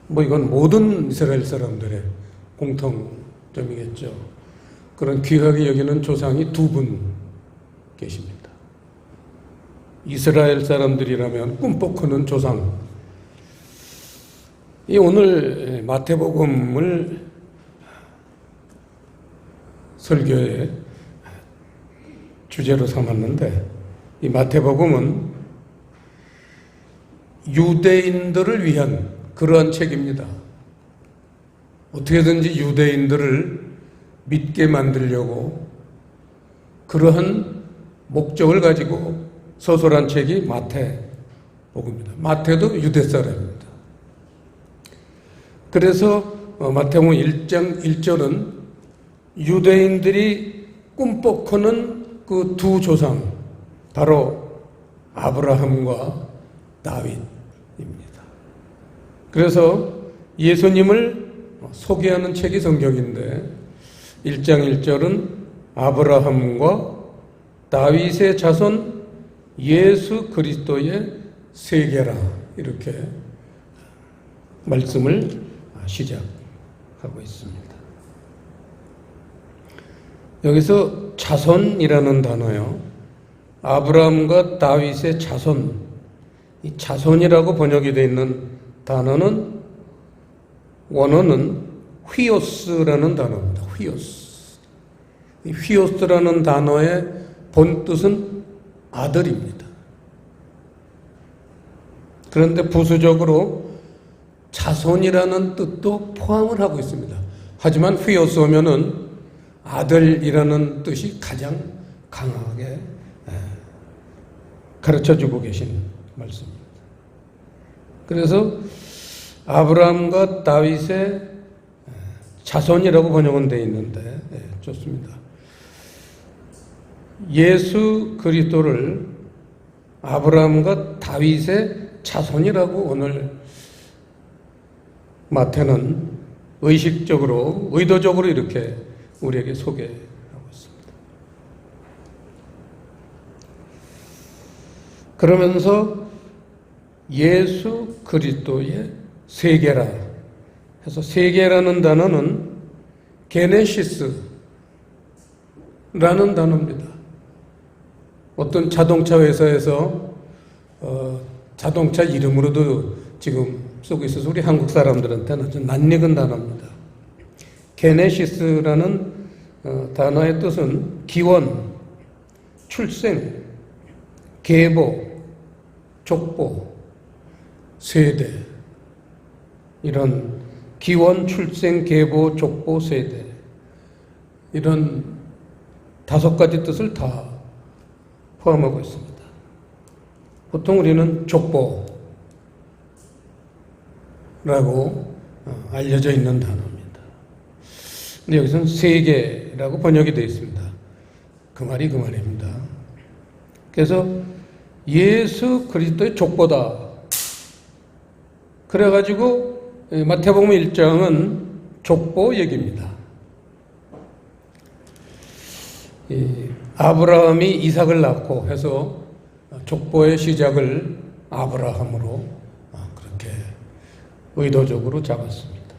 뭐 이건 모든 이스라엘 사람들의 공통점이겠죠. 그런 귀하게 여기는 조상이 두 분 계십니다. 이스라엘 사람들이라면 꿈뻑 크는 조상. 이 오늘 마태복음을 설교의 주제로 삼았는데, 이 마태복음은 유대인들을 위한 그러한 책입니다. 어떻게든지 유대인들을 믿게 만들려고 그러한 목적을 가지고 서술한 책이 마태복음입니다. 마태도 유대 사람입니다. 그래서 마태복음 1장 1절은 유대인들이 꿈뻑하는 그 두 조상, 바로 아브라함과 다윗입니다. 그래서 예수님을 소개하는 책이 성경인데 1장 1절은 아브라함과 다윗의 자손 예수 그리스도의 세계라, 이렇게 말씀을 시작하고 있습니다. 여기서 자손이라는 단어요, 아브라함과 다윗의 자손, 이 자손이라고 번역이 되어 있는 단어는 원어는 휘오스라는 단어입니다. 휘오스. 이 휘오스라는 단어의 본뜻은 아들입니다. 그런데 부수적으로 자손이라는 뜻도 포함을 하고 있습니다. 하지만 휘오스 오면은 아들이라는 뜻이 가장 강하게 가르쳐주고 계신 말씀입니다. 그래서 아브라함과 다윗의 자손이라고 번역은 되어 있는데, 좋습니다. 예수 그리스도를 아브라함과 다윗의 자손이라고 오늘 마태는 의식적으로, 의도적으로 이렇게 우리에게 소개하고 있습니다. 그러면서 예수 그리스도의 세계라 해서, 세계라는 단어는 게네시스라는 단어입니다. 어떤 자동차 회사에서 자동차 이름으로도 지금 쓰고 있어서 우리 한국 사람들한테는 아주 낯익은 단어입니다. 게네시스라는 단어의 뜻은 기원, 출생, 계보, 족보, 세대, 이런 기원, 출생, 계보, 족보, 세대, 이런 5가지 뜻을 다 포함하고 있습니다. 보통 우리는 족보라고 알려져 있는 단어입니다. 근데 여기서는 세계라고 번역이 되어 있습니다. 그 말이 그 말입니다. 그래서 예수 그리스도의 족보다. 그래가지고 마태복음 1장은 족보 얘기입니다. 아브라함이 이삭을 낳고 해서 족보의 시작을 아브라함으로 그렇게 의도적으로 잡았습니다.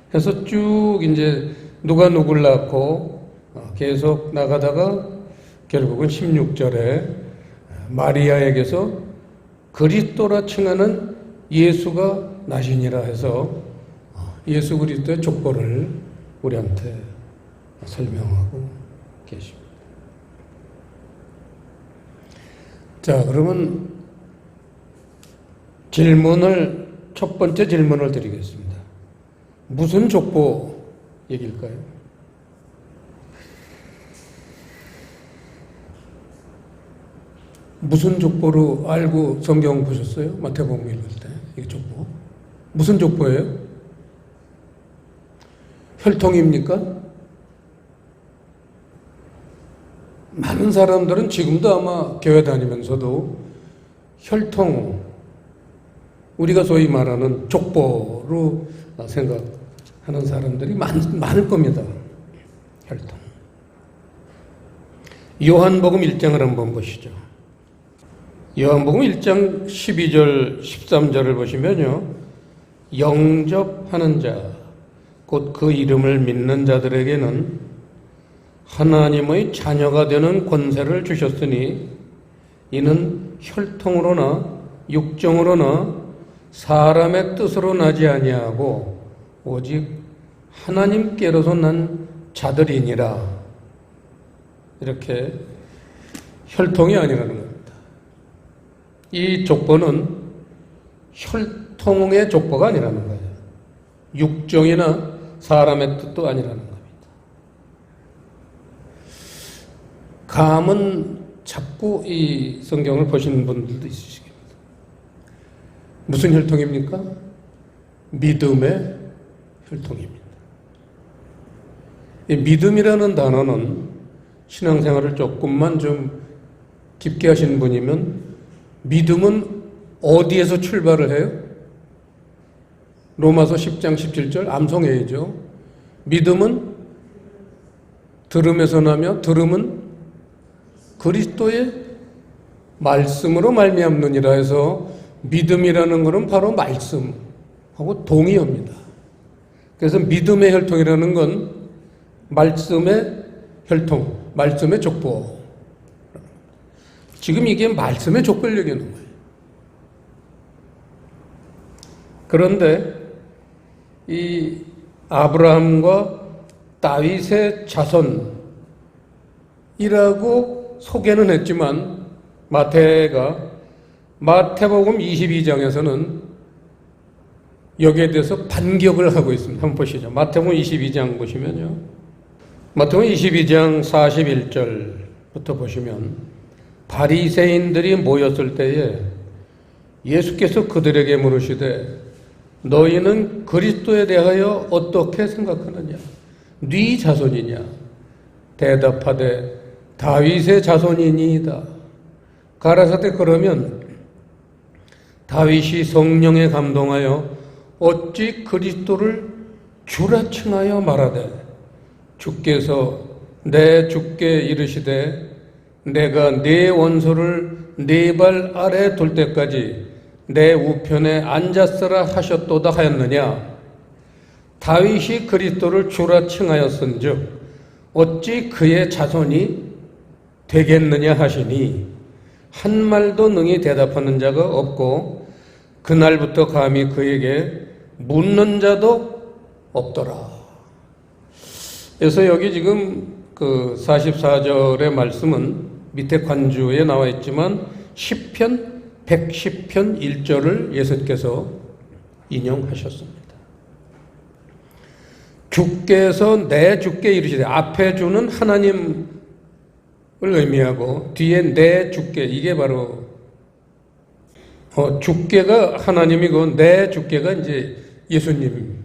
그래서 쭉 이제 누가 누굴 낳고 계속 나가다가 결국은 16절에 마리아에게서 그리스도라 칭하는 예수가 나시니라 해서 예수 그리스도의 족보를 우리한테 설명하고 계십니다. 자, 그러면 첫 번째 질문을 드리겠습니다. 무슨 족보 얘기일까요? 무슨 족보로 알고 성경 보셨어요? 마태복음 읽을 때 이게 족보. 무슨 족보예요? 혈통입니까? 많은 사람들은 지금도 아마 교회 다니면서도 혈통, 우리가 소위 말하는 족보로 생각하는 사람들이 많을 겁니다. 혈통. 요한복음 1장을 한번 보시죠. 요한복음 1장 12절, 13절을 보시면요, 영접하는 자, 곧 그 이름을 믿는 자들에게는 하나님의 자녀가 되는 권세를 주셨으니 이는 혈통으로나 육정으로나 사람의 뜻으로 나지 아니하고 오직 하나님께로서 난 자들이니라. 이렇게 혈통이 아니라는 겁니다. 이 족보는 혈통의 족보가 아니라는 거예요. 육정이나 사람의 뜻도 아니라는 겁니다. 감은 자꾸 이 성경을 보시는 분들도 있으시겠습니다. 무슨 혈통입니까? 믿음의 혈통입니다. 이 믿음이라는 단어는 신앙생활을 조금만 좀 깊게 하시는 분이면 믿음은 어디에서 출발을 해요? 로마서 10장 17절 암송해야죠. 믿음은 들음에서 나며 들음은 그리스도의 말씀으로 말미암느니라 해서 믿음이라는 것은 바로 말씀하고 동의어입니다. 그래서 믿음의 혈통이라는 건 말씀의 혈통, 말씀의 족보. 지금 이게 말씀의 족보를 얘기하는 거예요. 그런데 이 아브라함과 다윗의 자손이라고 소개는 했지만 마태복음 22장에서는 여기에 대해서 반격을 하고 있습니다. 한번 보시죠. 마태복음 22장 보시면요. 마태복음 22장 41절부터 보시면 바리새인들이 모였을 때에 예수께서 그들에게 물으시되 너희는 그리스도에 대하여 어떻게 생각하느냐? 네 자손이냐? 대답하되 다윗의 자손이니이다. 가라사대 그러면 다윗이 성령에 감동하여 어찌 그리스도를 주라 칭하여 말하되 주께서 내 주께 이르시되 내가 네 원수를 네 발 아래 둘 때까지 내 우편에 앉았으라 하셨도다 하였느냐? 다윗이 그리스도를 주라 칭하였은즉 어찌 그의 자손이 되겠느냐 하시니 한 말도 능히 대답하는 자가 없고 그날부터 감히 그에게 묻는 자도 없더라. 그래서 여기 지금 그 44절의 말씀은 밑에 관주에 나와 있지만 시편 110편 1절을 예수께서 인용하셨습니다. 주께서 내 주께 이르시되 앞에 주는 하나님을 의미하고 뒤에 내 주께 이게 바로 주께가 하나님이고 내 주께가 이제 예수님을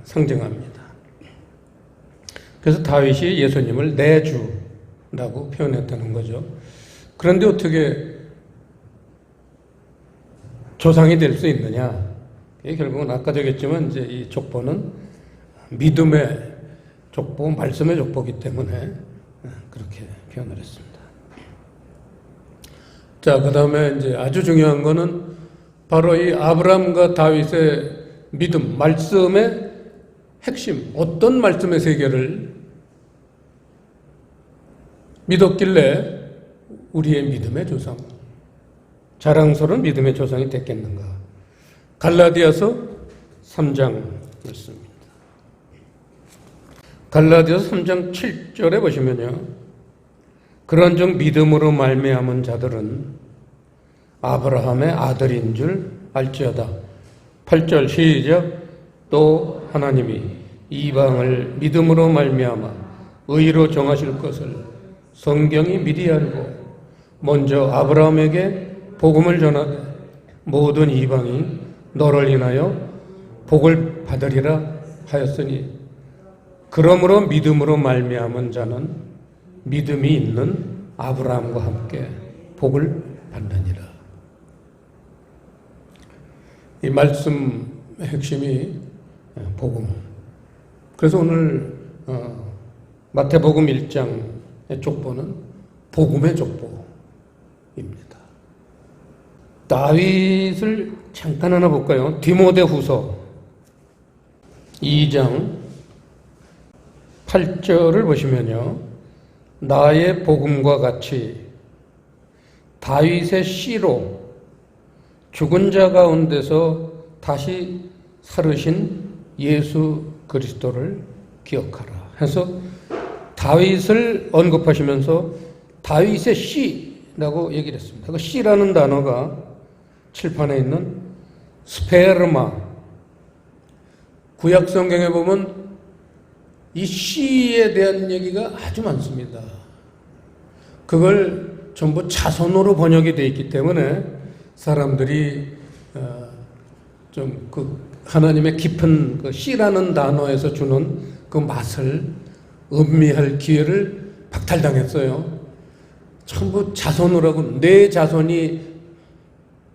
상징합니다. 그래서 다윗이 예수님을 내 주라고 표현했다는 거죠. 그런데 어떻게 조상이 될 수 있느냐? 결국은 아까 저겠지만 이제 이 족보는 믿음의 족보, 말씀의 족보이기 때문에 그렇게 표현을 했습니다. 자, 그 다음에 이제 아주 중요한 거는 바로 이 아브라함과 다윗의 믿음, 말씀의 핵심, 어떤 말씀의 세계를 믿었길래 우리의 믿음의 조상, 자랑스러운 믿음의 조상이 됐겠는가? 갈라디아서 3장 말씀입니다. 갈라디아서 3장 7절에 보시면요. 그런즉 믿음으로 말미암은 자들은 아브라함의 아들인 줄 알지어다. 8절 시작. 또 하나님이 이방을 믿음으로 말미암아 의로 정하실 것을 성경이 미리 알고 먼저 아브라함에게 복음을 전하되 모든 이방이 너를 인하여 복을 받으리라 하였으니 그러므로 믿음으로 말미암은 자는 믿음이 있는 아브라함과 함께 복을 받느니라. 이 말씀의 핵심이 복음. 그래서 오늘 마태복음 1장의 족보는 복음의 족보입니다. 다윗을 잠깐 하나 볼까요? 디모데후서 2장 8절을 보시면요. 나의 복음과 같이 다윗의 씨로 죽은 자 가운데서 다시 살으신 예수 그리스도를 기억하라 해서 다윗을 언급하시면서 다윗의 씨라고 얘기를 했습니다. 그 씨라는 단어가 칠판에 있는 스페르마, 구약 성경에 보면 이 씨에 대한 얘기가 아주 많습니다. 그걸 전부 자손으로 번역이 되어 있기 때문에 사람들이 좀 그 하나님의 깊은 그 씨라는 단어에서 주는 그 맛을 음미할 기회를 박탈당했어요. 전부 자손으로 하고 내 자손이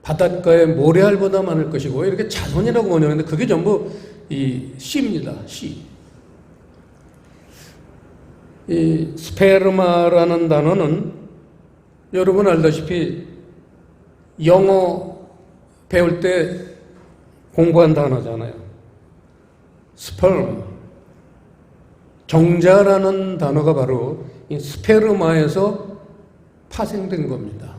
바닷가에 모래알보다 많을 것이고 이렇게 자손이라고 번역하는데 그게 전부 이 씨입니다. 씨. 이 스페르마라는 단어는 여러분 알다시피 영어 배울 때 공부한 단어잖아요. 스perm. 정자라는 단어가 바로 이 스페르마에서 파생된 겁니다.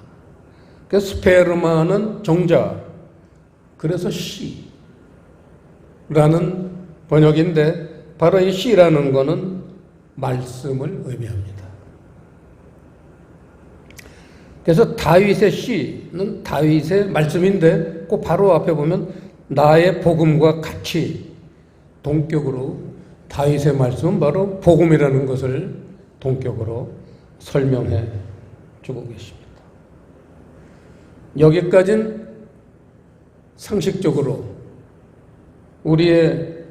그 스페르마는 정자, 그래서 씨라는 번역인데 바로 이 씨라는 거는 말씀을 의미합니다. 그래서 다윗의 씨는 다윗의 말씀인데 그 바로 앞에 보면 나의 복음과 같이 동격으로 다윗의 말씀은 바로 복음이라는 것을 동격으로 설명해 주고 계십니다. 여기까지는 상식적으로 우리의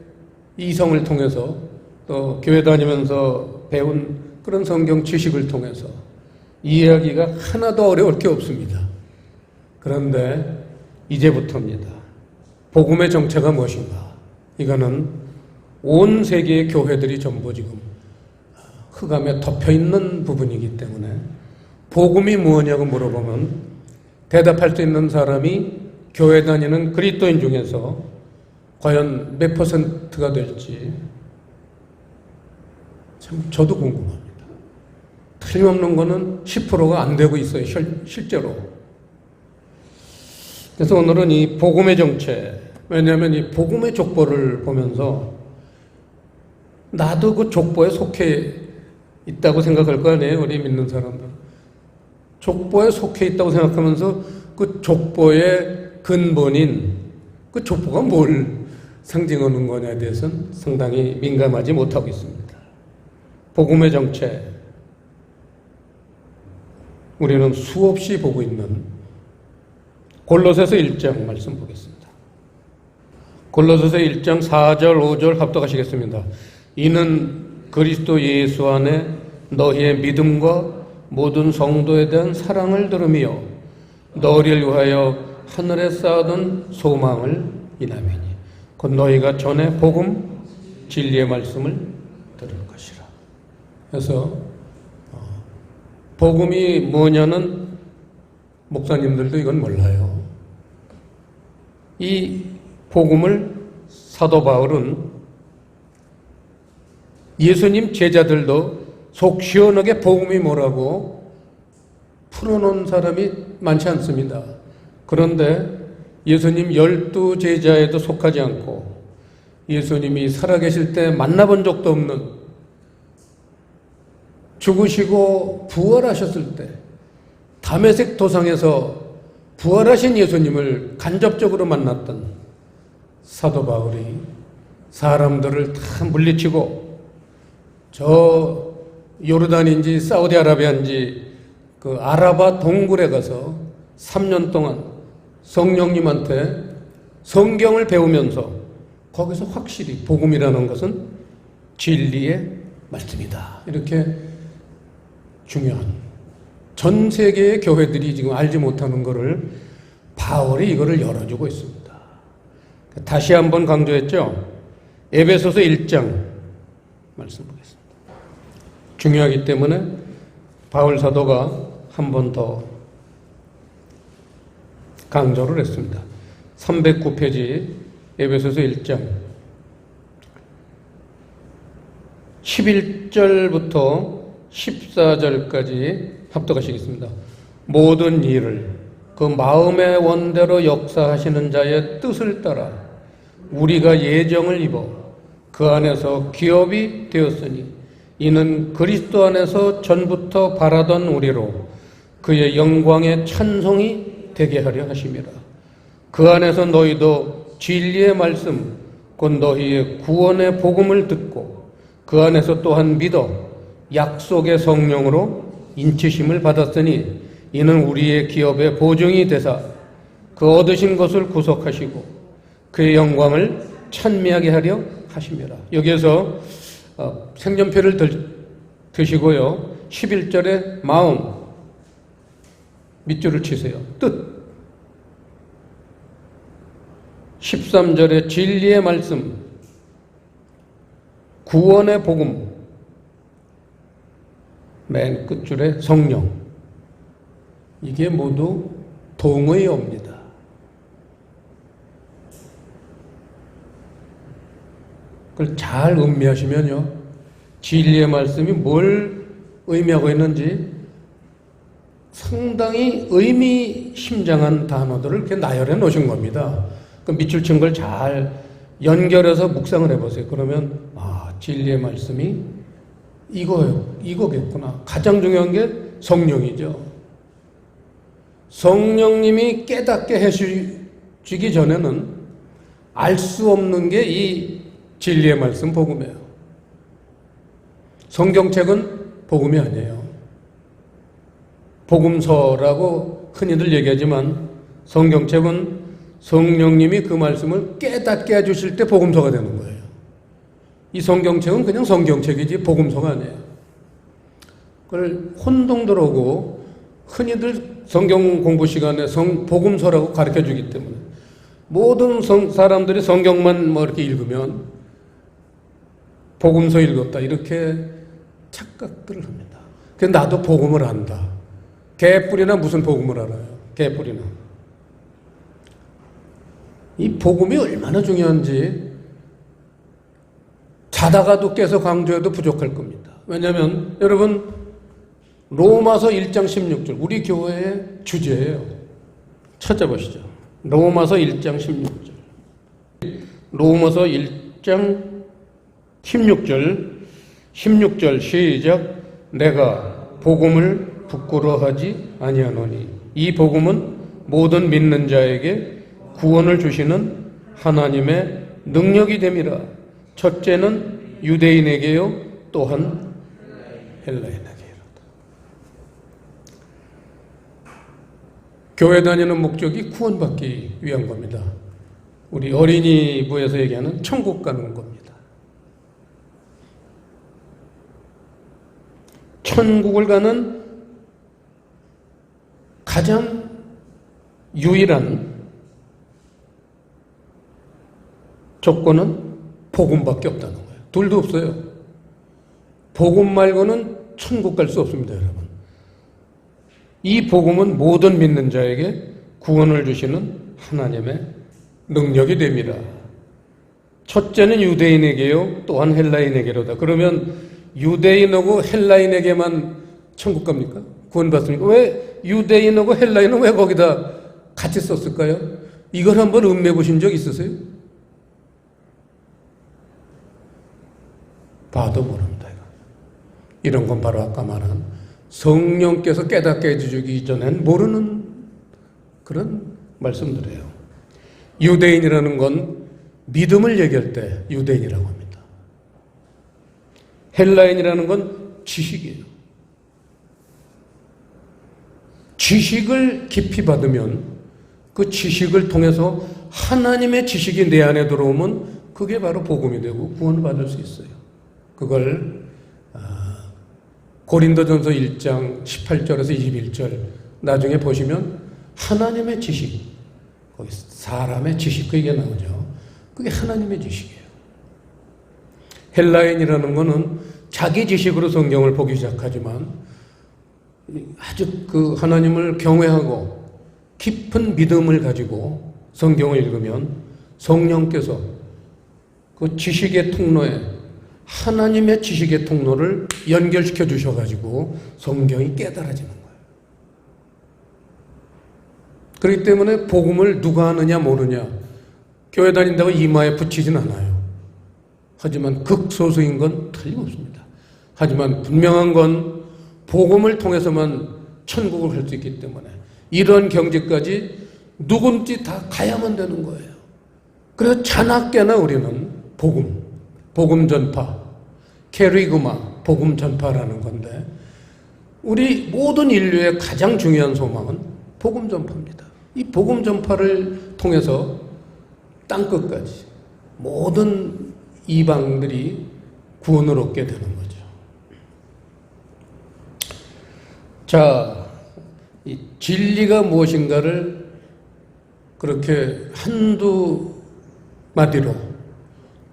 이성을 통해서 또 교회 다니면서 배운 그런 성경 지식을 통해서 이해하기가 하나도 어려울 게 없습니다. 그런데 이제부터입니다. 복음의 정체가 무엇인가? 이거는 온 세계의 교회들이 전부 지금 흑암에 덮여있는 부분이기 때문에 복음이 무엇이냐고 물어보면 대답할 수 있는 사람이 교회 다니는 그리스도인 중에서 과연 몇 %가 될지 참 저도 궁금합니다. 틀림없는 거는 10%가 안 되고 있어요. 실제로. 그래서 오늘은 이 복음의 정체, 왜냐하면 이 복음의 족보를 보면서 나도 그 족보에 속해 있다고 생각할 거 아니에요. 우리 믿는 사람들. 족보에 속해 있다고 생각하면서 그 족보의 근본인 그 족보가 뭘 상징하는 거냐에 대해서는 상당히 민감하지 못하고 있습니다. 복음의 정체, 우리는 수없이 보고 있는 골로새서 1장 말씀 보겠습니다. 골로새서 1장 4절 5절 합독하시겠습니다. 이는 그리스도 예수 안에 너희의 믿음과 모든 성도에 대한 사랑을 들으며 너희를 위하여 하늘에 쌓아둔 소망을 인하매니 곧 너희가 전에 복음 진리의 말씀을 들을 것이라. 그래서 복음이 뭐냐는 목사님들도 이건 몰라요. 이 복음을 사도 바울은 예수님 제자들도 속 시원하게 복음이 뭐라고 풀어놓은 사람이 많지 않습니다. 그런데 예수님 12제자에도 속하지 않고 예수님이 살아계실 때 만나본 적도 없는 죽으시고 부활하셨을 때 다메섹 도상에서 부활하신 예수님을 간접적으로 만났던 사도 바울이 사람들을 다 물리치고 저 요르단인지 사우디아라비아인지 그 아라바 동굴에 가서 3년 동안 성령님한테 성경을 배우면서 거기서 확실히 복음이라는 것은 진리의 말씀이다. 이렇게 중요한 전 세계의 교회들이 지금 알지 못하는 것을 바울이 이거를 열어주고 있습니다. 다시 한번 강조했죠. 에베소서 1장 말씀 보겠습니다. 중요하기 때문에 바울 사도가 한 번 더 강조를 했습니다. 309페이지 에베소서 1장 11절부터 14절까지 합독하시겠습니다. 모든 일을 그 마음의 원대로 역사하시는 자의 뜻을 따라 우리가 예정을 입어 그 안에서 기업이 되었으니 이는 그리스도 안에서 전부터 바라던 우리로 그의 영광의 찬송이 되게 하려 하심이라. 그 안에서 너희도 진리의 말씀 곧 너희의 구원의 복음을 듣고 그 안에서 또한 믿어 약속의 성령으로 인치심을 받았으니 이는 우리의 기업의 보증이 되사 그 얻으신 것을 구속하시고 그의 영광을 찬미하게 하려 하심이라. 여기에서 생년표를 드시고요. 11절에 마음 밑줄을 치세요. 뜻. 13절에 진리의 말씀, 구원의 복음, 맨 끝줄에 성령. 이게 모두 동의어입니다. 그걸 잘 음미하시면요, 진리의 말씀이 뭘 의미하고 있는지 상당히 의미심장한 단어들을 이렇게 나열해 놓으신 겁니다. 그 밑줄 친 걸 잘 연결해서 묵상을 해보세요. 그러면 진리의 말씀이 이거겠구나. 가장 중요한 게 성령이죠. 성령님이 깨닫게 해주기 전에는 알 수 없는 게 이 진리의 말씀 복음이에요. 성경책은 복음이 아니에요. 복음서라고 흔히들 얘기하지만 성경책은 성령님이 그 말씀을 깨닫게 해주실 때 복음서가 되는 거예요. 이 성경책은 그냥 성경책이지 복음서가 아니에요. 그걸 혼동들하고 흔히들 성경 공부 시간에 복음서라고 가르쳐 주기 때문에 모든 사람들이 성경만 이렇게 읽으면 복음서 읽었다 이렇게 착각들을 합니다. 근데 나도 복음을 안다. 개뿔이나 무슨 복음을 알아요? 개뿔이나. 이 복음이 얼마나 중요한지 자다가도 깨서 강조해도 부족할 겁니다. 왜냐하면 여러분 로마서 1장 16절 우리 교회의 주제예요. 찾아보시죠. 로마서 1장 16절. 로마서 1장 16절 시작. 내가 복음을 부끄러워하지 아니하노니 이 복음은 모든 믿는 자에게 구원을 주시는 하나님의 능력이 됨이라. 첫째는 유대인에게요 또한 헬라인에게로다. 교회 다니는 목적이 구원받기 위한 겁니다. 우리 어린이부에서 얘기하는 천국 가는 겁니다. 천국을 가는 가장 유일한 조건은 복음밖에 없다는 거예요. 둘도 없어요. 복음 말고는 천국 갈 수 없습니다, 여러분. 이 복음은 모든 믿는 자에게 구원을 주시는 하나님의 능력이 됩니다. 첫째는 유대인에게요, 또한 헬라인에게로다. 그러면 유대인하고 헬라인에게만 천국 갑니까? 구원받습니까? 왜 유대인하고 헬라인은 왜 거기다 같이 썼을까요? 이걸 한번 음미해 보신 적 있으세요? 봐도 모릅니다. 이런 건 바로 아까 말한 성령께서 깨닫게 해주기 전엔 모르는 그런 말씀들이에요. 유대인이라는 건 믿음을 얘기할 때 유대인이라고 합니다. 헬라인이라는 건 지식이에요. 지식을 깊이 받으면 그 지식을 통해서 하나님의 지식이 내 안에 들어오면 그게 바로 복음이 되고 구원을 받을 수 있어요. 그걸 고린도전서 1장 18절에서 21절 나중에 보시면 하나님의 지식, 거기 사람의 지식 그 얘기가 나오죠. 그게 하나님의 지식이에요. 헬라인이라는 거는 자기 지식으로 성경을 보기 시작하지만 아주 그 하나님을 경외하고 깊은 믿음을 가지고 성경을 읽으면 성령께서 그 지식의 통로에 하나님의 지식의 통로를 연결시켜 주셔가지고 성경이 깨달아지는 거예요. 그렇기 때문에 복음을 누가 하느냐 모르냐, 교회 다닌다고 이마에 붙이진 않아요. 하지만 극소수인 건 틀림없습니다. 하지만 분명한 건 복음을 통해서만 천국을 갈 수 있기 때문에 이런 경지까지 누군지 다 가야만 되는 거예요. 그래서 자나깨나 우리는 복음 전파, 케리그마, 복음 전파라는 건데, 우리 모든 인류의 가장 중요한 소망은 복음 전파입니다. 이 복음 전파를 통해서 땅끝까지 모든 이방들이 구원을 얻게 되는 거죠. 자, 이 진리가 무엇인가를 그렇게 한두 마디로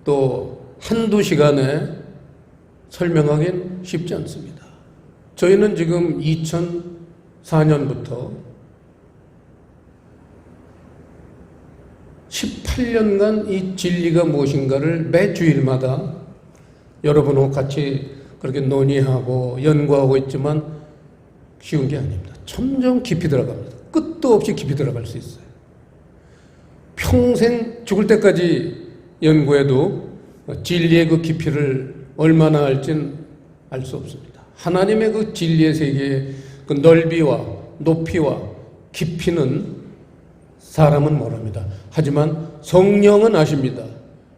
또 한두 시간에 설명하기는 쉽지 않습니다. 저희는 지금 2004년부터 18년간 이 진리가 무엇인가를 매 주일마다 여러분하고 같이 그렇게 논의하고 연구하고 있지만 쉬운 게 아닙니다. 점점 깊이 들어갑니다. 끝도 없이 깊이 들어갈 수 있어요. 평생 죽을 때까지 연구해도 진리의 그 깊이를 얼마나 할지는 알 수 없습니다. 하나님의 그 진리의 세계의 그 넓이와 높이와 깊이는 사람은 모릅니다. 하지만 성령은 아십니다.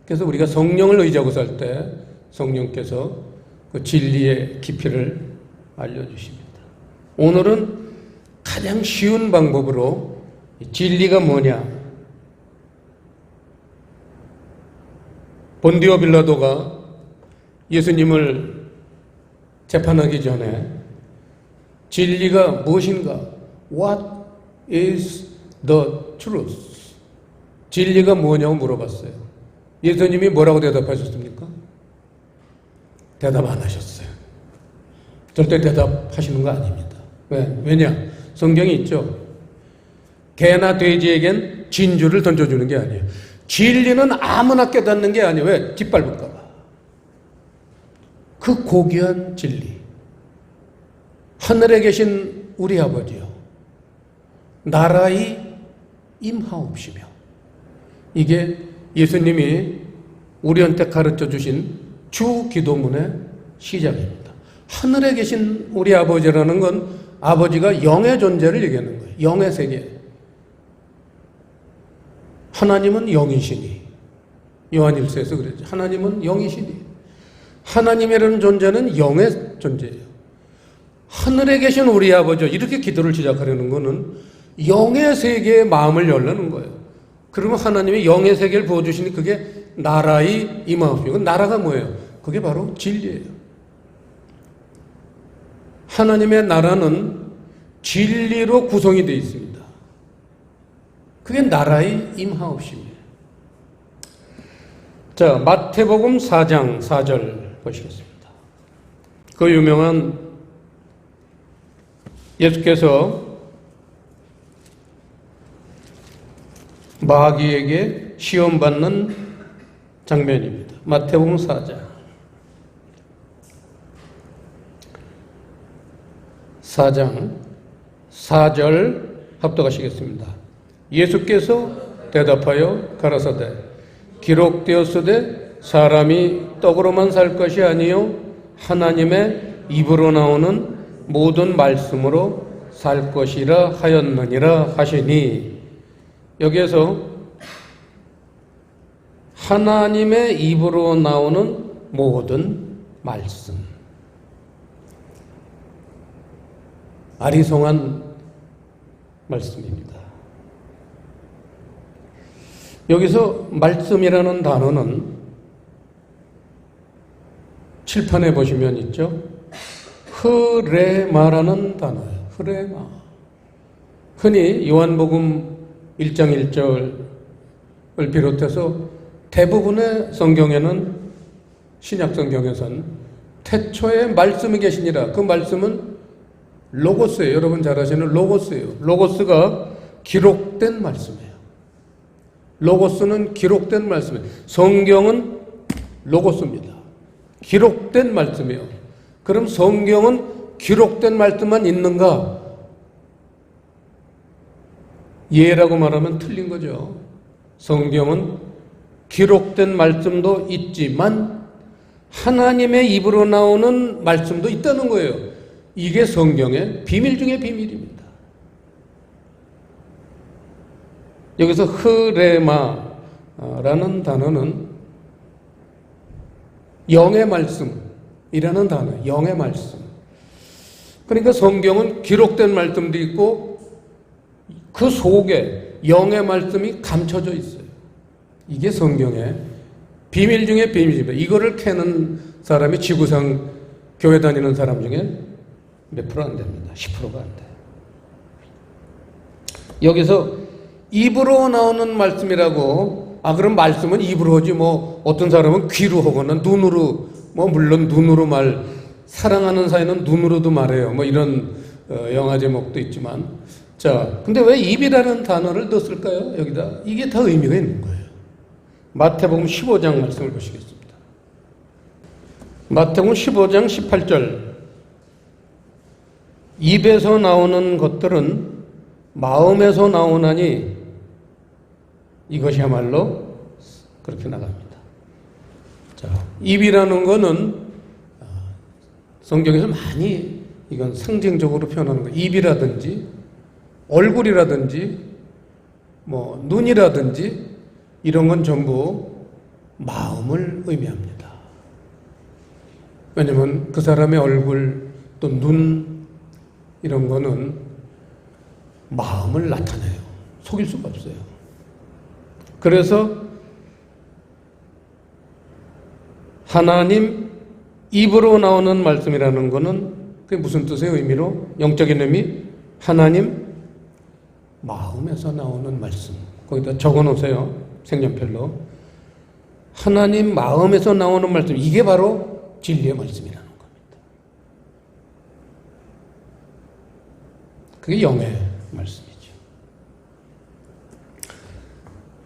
그래서 우리가 성령을 의지하고 살 때 성령께서 그 진리의 깊이를 알려주십니다. 오늘은 가장 쉬운 방법으로 진리가 뭐냐, 본디오 빌라도가 예수님을 재판하기 전에 진리가 무엇인가? What is the truth? 진리가 뭐냐고 물어봤어요. 예수님이 뭐라고 대답하셨습니까? 대답 안 하셨어요. 절대 대답하시는 거 아닙니다. 왜냐? 성경이 있죠. 개나 돼지에겐 진주를 던져주는 게 아니에요. 진리는 아무나 깨닫는 게 아니에요. 왜? 짓밟을까 봐. 그 고귀한 진리. 하늘에 계신 우리 아버지요, 나라의 임하옵시며. 이게 예수님이 우리한테 가르쳐 주신 주 기도문의 시작입니다. 하늘에 계신 우리 아버지라는 건 아버지가 영의 존재를 얘기하는 거예요. 영의 세계. 하나님은 영이시니, 요한 1서에서 그랬죠. 하나님은 영이시니. 하나님이라는 존재는 영의 존재예요. 하늘에 계신 우리 아버지, 이렇게 기도를 시작하려는 것은 영의 세계에 마음을 열려는 거예요. 그러면 하나님이 영의 세계를 부어주시니 그게 나라의 임하옵시고, 나라가 뭐예요? 그게 바로 진리예요. 하나님의 나라는 진리로 구성이 되어 있습니다. 그게 나라의 임하옵심이에요. 자, 마태복음 4장 4절 보시겠습니다. 그 유명한 예수께서 마귀에게 시험받는 장면입니다. 마태복음 4장 4절 합독하시겠습니다. 예수께서 대답하여 가라사대 기록되었으되 사람이 떡으로만 살 것이 아니요 하나님의 입으로 나오는 모든 말씀으로 살 것이라 하였느니라 하시니, 여기에서 하나님의 입으로 나오는 모든 말씀, 아리송한 말씀입니다. 여기서 말씀이라는 단어는 칠판에 보시면 있죠. 흐레마라는 단어예요. 흐레마. 흔히 요한복음 1장 1절을 비롯해서 대부분의 성경에는, 신약 성경에서는 태초에 말씀이 계시니라. 그 말씀은 로고스예요. 여러분 잘 아시는 로고스예요. 로고스가 기록된 말씀이에요. 로고스는 기록된 말씀이에요. 성경은 로고스입니다. 기록된 말씀이에요. 그럼 성경은 기록된 말씀만 있는가? 예라고 말하면 틀린 거죠. 성경은 기록된 말씀도 있지만 하나님의 입으로 나오는 말씀도 있다는 거예요. 이게 성경의 비밀 중의 비밀입니다. 여기서 흐레마라는 단어는 영의 말씀이라는 단어, 영의 말씀. 그러니까 성경은 기록된 말씀도 있고 그 속에 영의 말씀이 감춰져 있어요. 이게 성경의 비밀 중에 비밀입니다. 이거를 캐는 사람이 지구상 교회 다니는 사람 중에 몇 프로 안 됩니다. 10%가 안 돼요. 여기서 입으로 나오는 말씀이라고, 그럼 말씀은 입으로 하지, 어떤 사람은 귀로 하거나 눈으로, 물론 눈으로 사랑하는 사이는 눈으로도 말해요. 이런 영화 제목도 있지만. 자, 근데 왜 입이라는 단어를 넣었을까요? 여기다. 이게 다 의미가 있는 거예요. 마태복음 15장 말씀을 보시겠습니다. 마태복음 15장 18절. 입에서 나오는 것들은 마음에서 나오나니 이것이야말로 그렇게 나갑니다. 자, 입이라는 거는 성경에서 많이 이건 상징적으로 표현하는 거예요. 입이라든지 얼굴이라든지 눈이라든지 이런 건 전부 마음을 의미합니다. 왜냐하면 그 사람의 얼굴 또 눈 이런 거는 마음을 나타내요. 속일 수가 없어요. 그래서 하나님 입으로 나오는 말씀이라는 거는 그게 무슨 뜻의 의미로? 영적인 의미? 하나님 마음에서 나오는 말씀. 거기다 적어놓으세요. 색연필로. 하나님 마음에서 나오는 말씀. 이게 바로 진리의 말씀이라는 겁니다. 그게 영의 말씀이죠.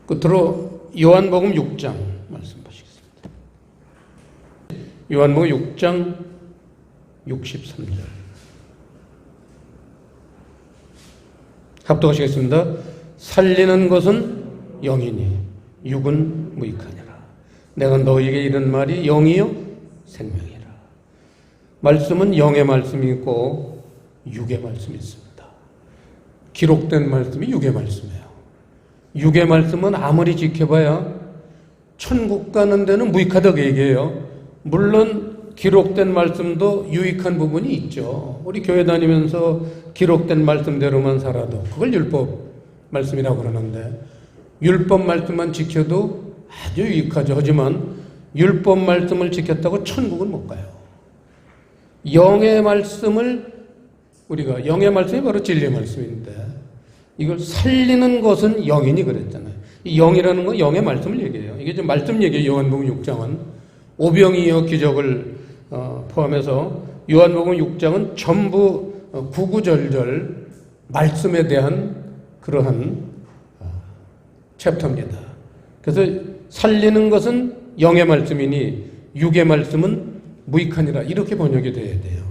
끝으로 요한복음 6장 말씀 보시겠습니다. 요한복음 6장 63절. 합독하시겠습니다. 살리는 것은 영이니 육은 무익하니라. 내가 너희에게 이른 말이 영이요 생명이라. 말씀은 영의 말씀이 있고 육의 말씀이 있습니다. 기록된 말씀이 육의 말씀이에요. 육의 말씀은 아무리 지켜봐야 천국 가는 데는 무익하다고 얘기해요. 물론 기록된 말씀도 유익한 부분이 있죠. 우리 교회 다니면서 기록된 말씀대로만 살아도 그걸 율법 말씀이라고 그러는데, 율법 말씀만 지켜도 아주 유익하죠. 하지만 율법 말씀을 지켰다고 천국은 못 가요. 영의 말씀을 우리가, 영의 말씀이 바로 진리의 말씀인데 이걸 살리는 것은 영이니 그랬잖아요. 이 영이라는 건 영의 말씀을 얘기해요. 이게 좀 말씀 얘기예요. 요한복음 6장은 오병이어 기적을 포함해서 요한복음 6장은 전부 구구절절 말씀에 대한 그러한 챕터입니다. 그래서 살리는 것은 영의 말씀이니 육의 말씀은 무익하니라, 이렇게 번역이 돼야 돼요.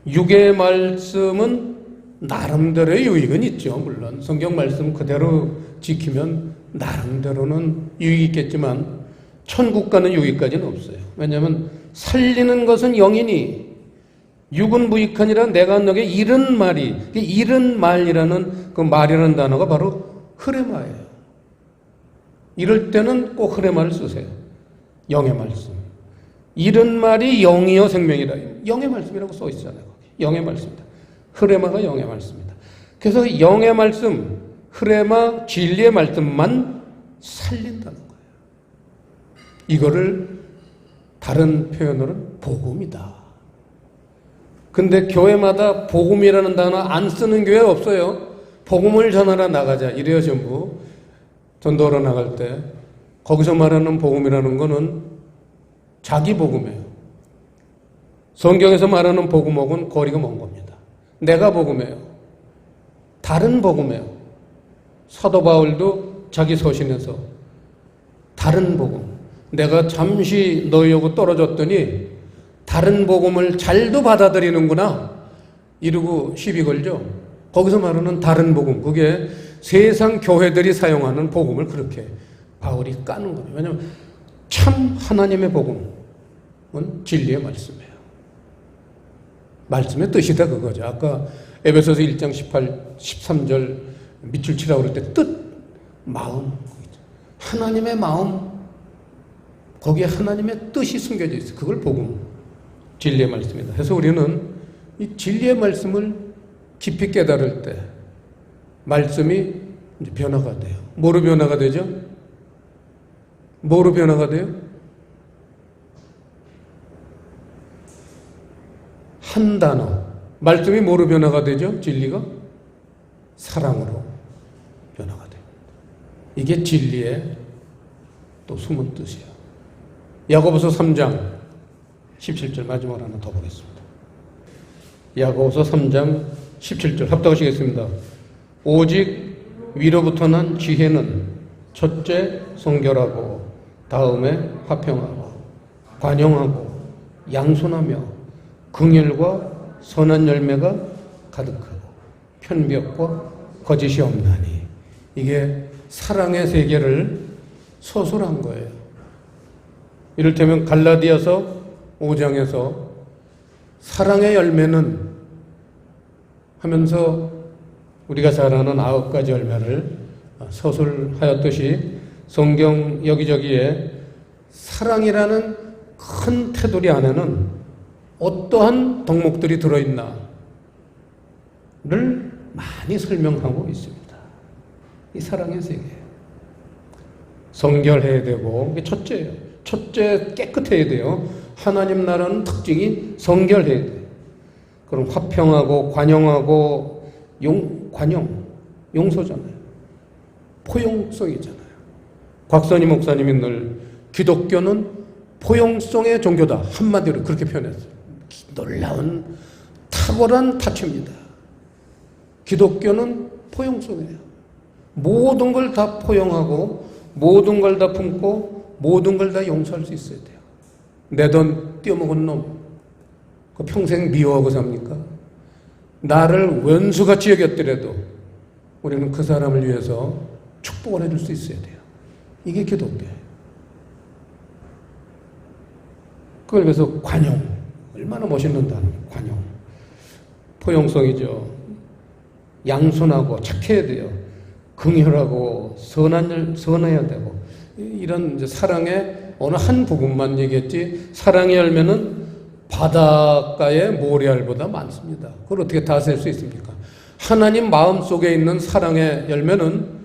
육의 말씀은 나름대로의 유익은 있죠. 물론 성경 말씀 그대로 지키면 나름대로는 유익이 있겠지만 천국 가는 유익까지는 없어요. 왜냐하면 살리는 것은 영이니 육은 무익하니라. 내가 너에게 이른 말이, 이른 말이라는 그 말이라는 단어가 바로 흐레마예요. 이럴 때는 꼭 흐레마를 쓰세요. 영의 말씀. 이른 말이 영이요 생명이라. 영의 말씀이라고 써 있잖아요. 영의 말씀이다. 흐레마가 영의 말씀이다. 그래서 영의 말씀, 흐레마, 진리의 말씀만 살린다는 거예요. 이거를 다른 표현으로는 복음이다. 근데 교회마다 복음이라는 단어 안 쓰는 교회 없어요. 복음을 전하러 나가자 이래요. 전부 전도하러 나갈 때 거기서 말하는 복음이라는 거는 자기 복음이에요. 성경에서 말하는 복음하고는 거리가 먼 겁니다. 내가 복음이에요. 다른 복음이에요. 사도 바울도 자기 서신에서 다른 복음, 내가 잠시 너희하고 떨어졌더니 다른 복음을 잘도 받아들이는구나 이러고 시비 걸죠. 거기서 말하는 다른 복음, 그게 세상 교회들이 사용하는 복음을 그렇게 바울이 까는 거예요. 왜냐하면 참 하나님의 복음은 진리의 말씀이에요. 말씀의 뜻이다 그거죠. 아까 에베소서 1장 13절 밑줄 치라고 그럴 때 뜻, 마음, 하나님의 마음, 거기에 하나님의 뜻이 숨겨져 있어요. 그걸 복음, 진리의 말씀이다. 그래서 우리는 이 진리의 말씀을 깊이 깨달을 때 말씀이 이제 변화가 돼요. 뭐로 변화가 되죠? 뭐로 변화가 돼요? 한 단어. 말씀이 뭐로 변화가 되죠? 진리가? 사랑으로 변화가 돼요. 이게 진리의 또 숨은 뜻이에요. 야고보서 3장 17절 마지막으로 하나 더 보겠습니다. 야고보서 3장 17절 합독하시겠습니다. 오직 위로부터 난 지혜는 첫째 성결하고 다음에 화평하고 관용하고 양손하며 긍휼과 선한 열매가 가득하고 편벽과 거짓이 없나니, 이게 사랑의 세계를 서술한 거예요. 이를테면 갈라디아서 5장에서 사랑의 열매는 하면서 우리가 잘 아는 9가지 열매를 서술하였듯이 성경 여기저기에 사랑이라는 큰 테두리 안에는 어떠한 덕목들이 들어있나를 많이 설명하고 있습니다. 이 사랑의 세계. 성결해야 되고, 이게 첫째예요. 첫째, 깨끗해야 돼요. 하나님 나라는 특징이 성결해야 돼요. 그럼 화평하고 관용하고 관용, 용서잖아요. 포용성이잖아요. 곽선희 목사님이 늘 기독교는 포용성의 종교다, 한마디로 그렇게 표현했어요. 놀라운 탁월한 타치입니다. 기독교는 포용성이에요. 모든 걸 다 포용하고 모든 걸 다 품고 모든 걸 다 용서할 수 있어야 돼요. 내 돈 떼어먹은 놈, 그 평생 미워하고 삽니까? 나를 원수같이 여겼더라도 우리는 그 사람을 위해서 축복을 해줄 수 있어야 돼요. 이게 기독교예요. 그걸 그래서 관용, 얼마나 멋있는 단어예요. 관용. 포용성이죠. 양손하고 착해야 돼요. 긍휼하고 선해야 되고, 이런 이제 사랑의 어느 한 부분만 얘기했지, 사랑의 열매는 바닷가의 모래알보다 많습니다. 그걸 어떻게 다 셀 수 있습니까? 하나님 마음속에 있는 사랑의 열매는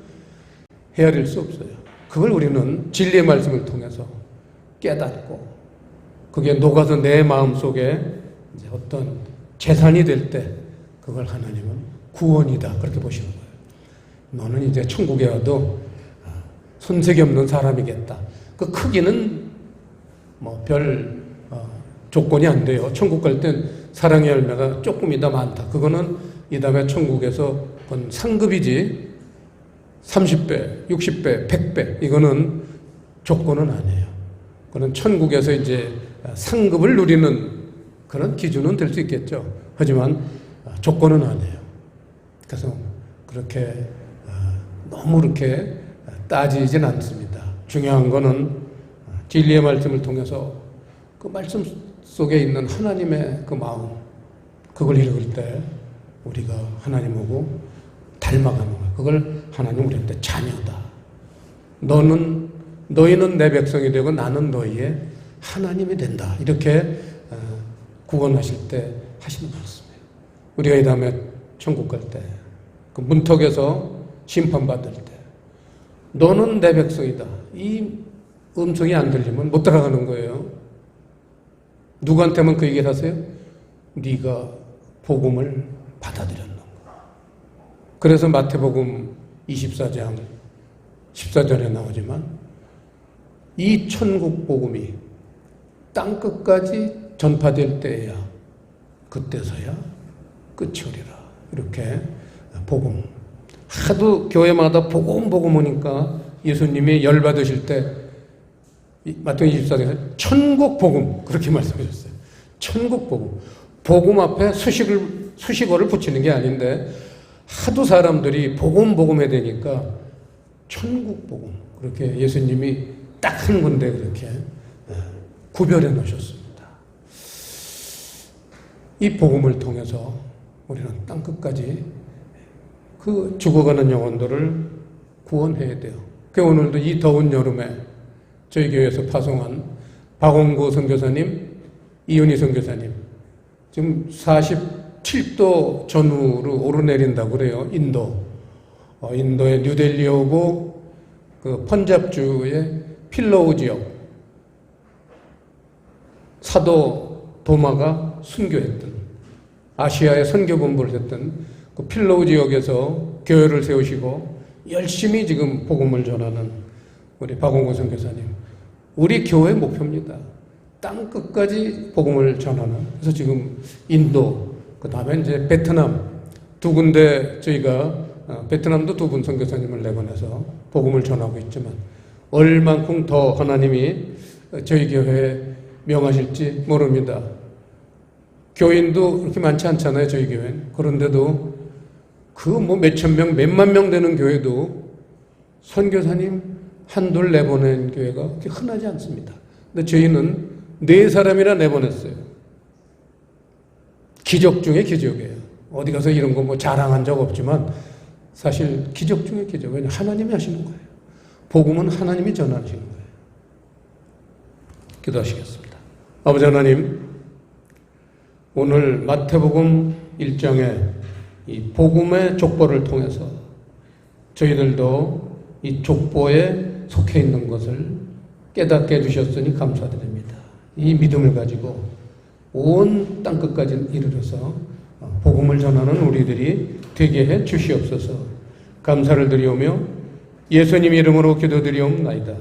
헤아릴 수 없어요. 그걸 우리는 진리의 말씀을 통해서 깨닫고, 그게 녹아서 내 마음속에 이제 어떤 재산이 될 때, 그걸 하나님은 구원이다, 그렇게 보시는 거예요. 너는 이제 천국에 와도 손색이 없는 사람이겠다. 그 크기는 뭐 별 조건이 안 돼요. 천국 갈 땐 사랑의 열매가 조금이다 많다. 그거는 이 다음에 천국에서 그건 상급이지, 30배, 60배, 100배, 이거는 조건은 아니에요. 그건 천국에서 이제 상급을 누리는 그런 기준은 될 수 있겠죠. 하지만 조건은 아니에요. 그래서 그렇게 너무 그렇게 따지진 않습니다. 중요한 거는 진리의 말씀을 통해서 그 말씀 속에 있는 하나님의 그 마음, 그걸 읽을 때 우리가 하나님하고 닮아가는 거예요. 그걸 하나님 우리한테 자녀다. 너희는 내 백성이 되고 나는 너희의 하나님이 된다. 이렇게 구원하실 때 하시는 말씀이에요. 우리가 이 다음에 천국 갈 때, 그 문턱에서 심판받을 때, 너는 내 백성이다, 이 음성이 안 들리면 못 들어가는 거예요. 누구한테만 그 얘기를 하세요? 네가 복음을 받아들였는 거야. 그래서 마태복음 24장 14절에 나오지만, 이 천국 복음이 땅 끝까지 전파될 때야, 그때서야 끝이 오리라. 이렇게 복음, 하도 교회마다 복음 오니까 예수님이 열받으실 때 마태복음 24장에서 천국 복음 그렇게 말씀하셨어요. 천국 복음. 복음 앞에 수식어를 붙이는 게 아닌데 하도 사람들이 복음에 되니까 천국 복음 그렇게 예수님이 딱 한 군데 그렇게 구별해 놓으셨습니다. 이 복음을 통해서 우리는 땅끝까지 그 죽어가는 영혼들을 구원해야 돼요. 그 오늘도 이 더운 여름에 저희 교회에서 파송한 박원구 선교사님, 이윤희 선교사님 지금 47도 전후로 오르내린다고 그래요. 인도의 뉴델리 오고 그 펀잡주의 필로우 지역 사도 도마가 순교했던 아시아의 선교본부를 했던 그 필로우 지역에서 교회를 세우시고 열심히 지금 복음을 전하는 우리 박원구 선교사님. 우리 교회 목표입니다. 땅 끝까지 복음을 전하는. 그래서 지금 인도, 그 다음에 이제 베트남 두 군데 저희가 베트남도 두 분 선교사님을 내보내서 복음을 전하고 있지만 얼만큼 더 하나님이 저희 교회에 명하실지 모릅니다. 교인도 그렇게 많지 않잖아요, 저희 교회는. 그런데도 그 뭐 몇천 명, 몇만 명 되는 교회도 선교사님 한둘 내보낸 교회가 그렇게 흔하지 않습니다. 근데 저희는 4사람이나 내보냈어요. 기적 중에 기적이에요. 어디 가서 이런 거 뭐 자랑한 적 없지만 사실 기적 중에 기적. 왜냐하면 하나님이 하시는 거예요. 복음은 하나님이 전하시는 거예요. 기도하시겠습니다. 아버지 하나님, 오늘 마태복음 1장에 이 복음의 족보를 통해서 저희들도 이 족보에 속해 있는 것을 깨닫게 해주셨으니 감사드립니다. 이 믿음을 가지고 온 땅끝까지 이르러서 복음을 전하는 우리들이 되게 해 주시옵소서. 감사를 드리오며 예수님 이름으로 기도드리옵나이다.